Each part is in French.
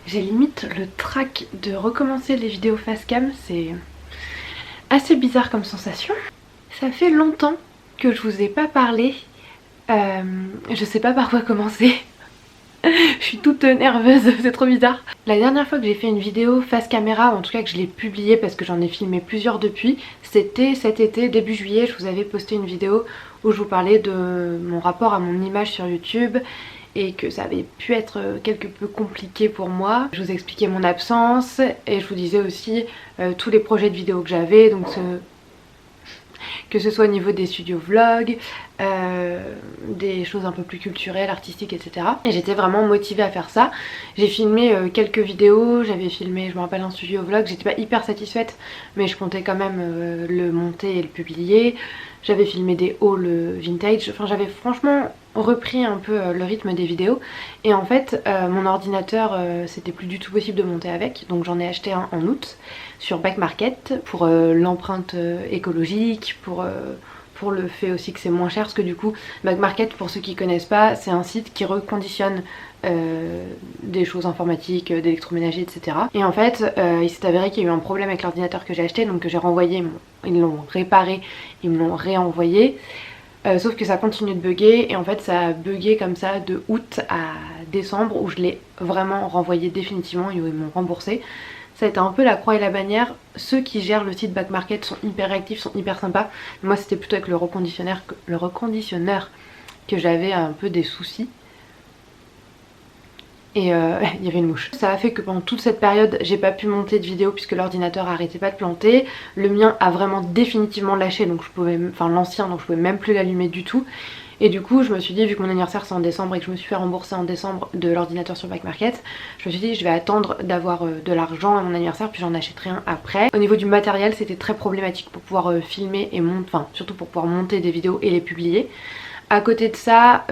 J'ai limite le trac de recommencer les vidéos face cam, c'est assez bizarre comme sensation. Ça fait longtemps que je vous ai pas parlé, je sais pas par quoi commencer. Je suis toute nerveuse, c'est trop bizarre. La dernière fois que j'ai fait une vidéo face caméra, ou en tout cas que je l'ai publiée parce que j'en ai filmé plusieurs depuis, c'était cet été, début juillet, je vous avais posté une vidéo où je vous parlais de mon rapport à mon image sur YouTube et que ça avait pu être quelque peu compliqué pour moi. Je vous expliquais mon absence et je vous disais aussi tous les projets de vidéos que j'avais, donc que ce soit au niveau des studios vlogs, des choses un peu plus culturelles, artistiques, etc. Et j'étais vraiment motivée à faire ça. J'ai filmé quelques vidéos, j'avais filmé, je me rappelle, un studio vlog, j'étais pas hyper satisfaite, mais je comptais quand même le monter et le publier. J'avais filmé des hauls vintage, enfin j'avais franchement repris un peu le rythme des vidéos. Et en fait, mon ordinateur, c'était plus du tout possible de monter avec, donc j'en ai acheté un en août sur Back Market pour l'empreinte écologique, pour le fait aussi que c'est moins cher, parce que du coup Back Market, pour ceux qui connaissent pas, c'est un site qui reconditionne des choses informatiques, d'électroménager, etc. Et en fait il s'est avéré qu'il y a eu un problème avec l'ordinateur que j'ai acheté, donc que j'ai renvoyé, ils l'ont réparé, ils me l'ont réenvoyé. Sauf que ça continue de bugger, et en fait ça a bugué comme ça de août à décembre, où je l'ai vraiment renvoyé définitivement et où ils m'ont remboursé. Ça a été un peu la croix et la bannière. Ceux qui gèrent le site Back Market sont hyper réactifs, sont hyper sympas. Moi c'était plutôt avec le reconditionneur que j'avais un peu des soucis. Et il y avait une mouche. Ça a fait que pendant toute cette période j'ai pas pu monter de vidéo puisque l'ordinateur arrêtait pas de planter. Le mien a vraiment définitivement lâché, donc je pouvais, enfin l'ancien, donc je pouvais même plus l'allumer du tout. Et du coup je me suis dit, vu que mon anniversaire c'est en décembre et que je me suis fait rembourser en décembre de l'ordinateur sur Back Market, je me suis dit je vais attendre d'avoir de l'argent à mon anniversaire puis j'en achèterai un après. Au niveau du matériel c'était très problématique pour pouvoir filmer et monter, enfin surtout pour pouvoir monter des vidéos et les publier. À côté de ça,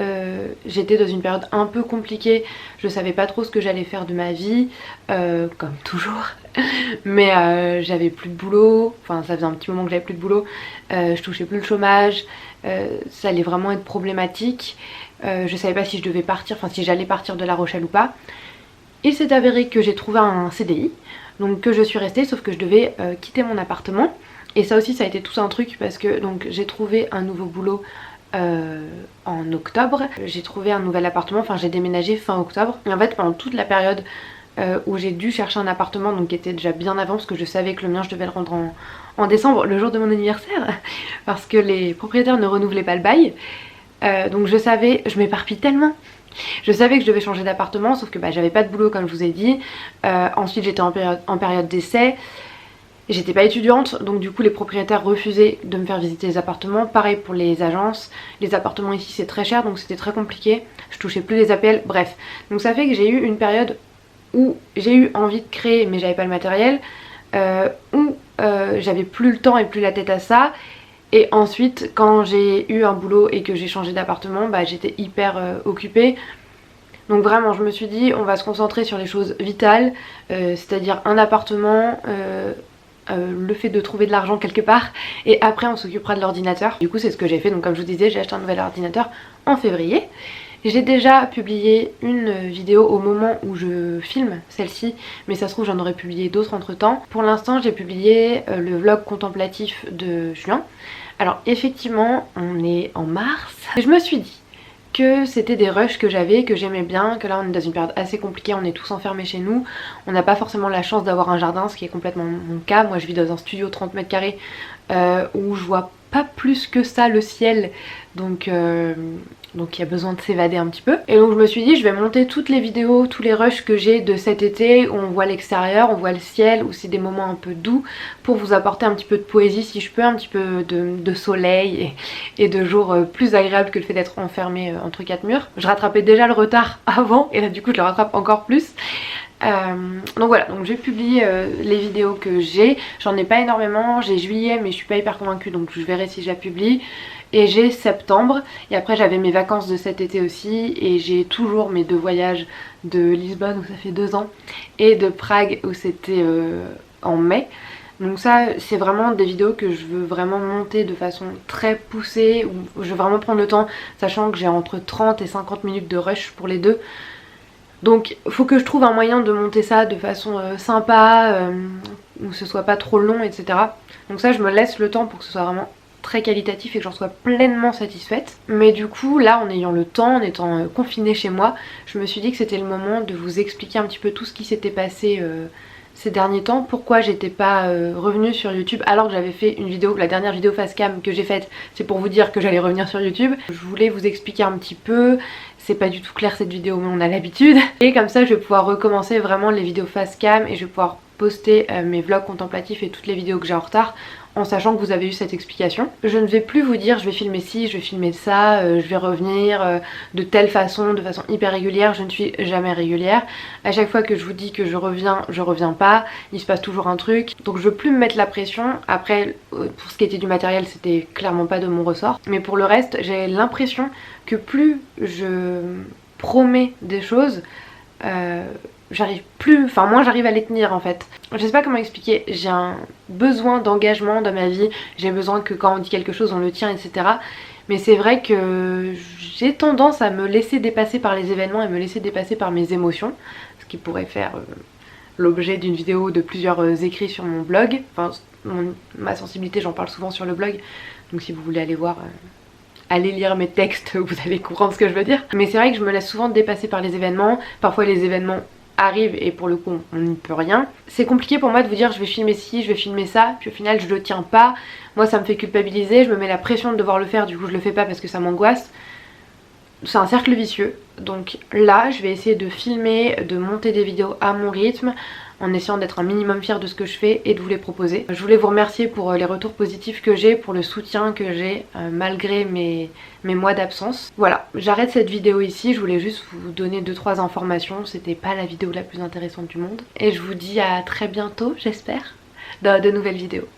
j'étais dans une période un peu compliquée, je savais pas trop ce que j'allais faire de ma vie, comme toujours, mais j'avais plus de boulot, enfin ça faisait un petit moment que j'avais plus de boulot, je touchais plus le chômage, ça allait vraiment être problématique, je savais pas si je devais partir, enfin si j'allais partir de La Rochelle ou pas. Il s'est avéré que j'ai trouvé un CDI, donc que je suis restée, sauf que je devais quitter mon appartement. Et ça aussi ça a été tout un truc parce que donc j'ai trouvé un nouveau boulot en octobre. J'ai trouvé un nouvel appartement, enfin j'ai déménagé fin octobre. Et en fait pendant toute la période où j'ai dû chercher un appartement, donc qui était déjà bien avant, parce que je savais que le mien je devais le rendre en décembre, le jour de mon anniversaire, parce que les propriétaires ne renouvelaient pas le bail. Donc je savais, je m'éparpille tellement. Je savais que je devais changer d'appartement, sauf que bah, j'avais pas de boulot comme je vous ai dit. Ensuite j'étais en période d'essai. J'étais pas étudiante, donc du coup les propriétaires refusaient de me faire visiter les appartements. Pareil pour les agences, les appartements ici c'est très cher, donc c'était très compliqué. Je touchais plus les appels, bref. Donc ça fait que j'ai eu une période où j'ai eu envie de créer mais j'avais pas le matériel, où j'avais plus le temps et plus la tête à ça. Et ensuite quand j'ai eu un boulot et que j'ai changé d'appartement, bah, j'étais hyper occupée. Donc vraiment je me suis dit on va se concentrer sur les choses vitales, c'est-à-dire un appartement, le fait de trouver de l'argent quelque part, et après on s'occupera de l'ordinateur. Du coup c'est ce que j'ai fait, donc comme je vous disais j'ai acheté un nouvel ordinateur en février. J'ai déjà publié une vidéo au moment où je filme celle-ci, mais ça se trouve j'en aurais publié d'autres entre temps. Pour l'instant j'ai publié le vlog contemplatif de juin. Alors effectivement on est en mars, et je me suis dit que c'était des rushs que j'avais, que j'aimais bien, que là on est dans une période assez compliquée, on est tous enfermés chez nous, on n'a pas forcément la chance d'avoir un jardin, ce qui est complètement mon cas. Moi je vis dans un studio 30 mètres carrés où je vois pas plus que ça le ciel, donc il y a besoin de s'évader un petit peu. Et donc je me suis dit je vais monter toutes les vidéos, tous les rushs que j'ai de cet été où on voit l'extérieur, on voit le ciel, où c'est des moments un peu doux, pour vous apporter un petit peu de poésie si je peux, un petit peu de soleil et de jours plus agréables que le fait d'être enfermé entre quatre murs. Je rattrapais déjà le retard avant et là du coup je le rattrape encore plus. Donc voilà, donc j'ai publié les vidéos que j'ai, j'en ai pas énormément, j'ai juillet mais je suis pas hyper convaincue donc je verrai si je la publie, et j'ai septembre, et après j'avais mes vacances de cet été aussi, et j'ai toujours mes deux voyages de Lisbonne où ça fait 2 ans et de Prague où c'était en mai. Donc ça c'est vraiment des vidéos que je veux vraiment monter de façon très poussée, où je veux vraiment prendre le temps, sachant que j'ai entre 30 et 50 minutes de rush pour les deux. Donc faut que je trouve un moyen de monter ça de façon sympa, où ce soit pas trop long, etc. Donc ça je me laisse le temps pour que ce soit vraiment très qualitatif et que j'en sois pleinement satisfaite. Mais du coup là, en ayant le temps, en étant confinée chez moi, je me suis dit que c'était le moment de vous expliquer un petit peu tout ce qui s'était passé ces derniers temps, pourquoi j'étais pas revenue sur YouTube alors que j'avais fait une vidéo, la dernière vidéo face cam que j'ai faite, c'est pour vous dire que j'allais revenir sur YouTube. Je voulais vous expliquer un petit peu, c'est pas du tout clair cette vidéo mais on a l'habitude. Et comme ça je vais pouvoir recommencer vraiment les vidéos face cam et je vais pouvoir poster mes vlogs contemplatifs et toutes les vidéos que j'ai en retard en sachant que vous avez eu cette explication. Je ne vais plus vous dire je vais filmer ci, je vais filmer ça, je vais revenir de telle façon, de façon hyper régulière. Je ne suis jamais régulière. À chaque fois que je vous dis que je reviens pas, il se passe toujours un truc. Donc je veux plus me mettre la pression. Après pour ce qui était du matériel c'était clairement pas de mon ressort. Mais pour le reste j'ai l'impression que plus je promets des choses, j'arrive plus, enfin moins j'arrive à les tenir en fait. Je sais pas comment expliquer, j'ai un besoin d'engagement dans ma vie, j'ai besoin que quand on dit quelque chose on le tient, etc. Mais c'est vrai que j'ai tendance à me laisser dépasser par les événements et me laisser dépasser par mes émotions, ce qui pourrait faire l'objet d'une vidéo de plusieurs écrits sur mon blog. Enfin ma sensibilité j'en parle souvent sur le blog, donc si vous voulez aller voir... allez lire mes textes, vous allez comprendre ce que je veux dire. Mais c'est vrai que je me laisse souvent dépasser par les événements. Parfois les événements arrivent et pour le coup on n'y peut rien. C'est compliqué pour moi de vous dire je vais filmer ci, je vais filmer ça, puis au final je le tiens pas. Moi ça me fait culpabiliser, je me mets la pression de devoir le faire, du coup je le fais pas parce que ça m'angoisse. C'est un cercle vicieux. Donc là je vais essayer de filmer, de monter des vidéos à mon rythme, en essayant d'être un minimum fière de ce que je fais et de vous les proposer. Je voulais vous remercier pour les retours positifs que j'ai, pour le soutien que j'ai malgré mes mois d'absence. Voilà, j'arrête cette vidéo ici, je voulais juste vous donner 2-3 informations, c'était pas la vidéo la plus intéressante du monde. Et je vous dis à très bientôt, j'espère, dans de nouvelles vidéos.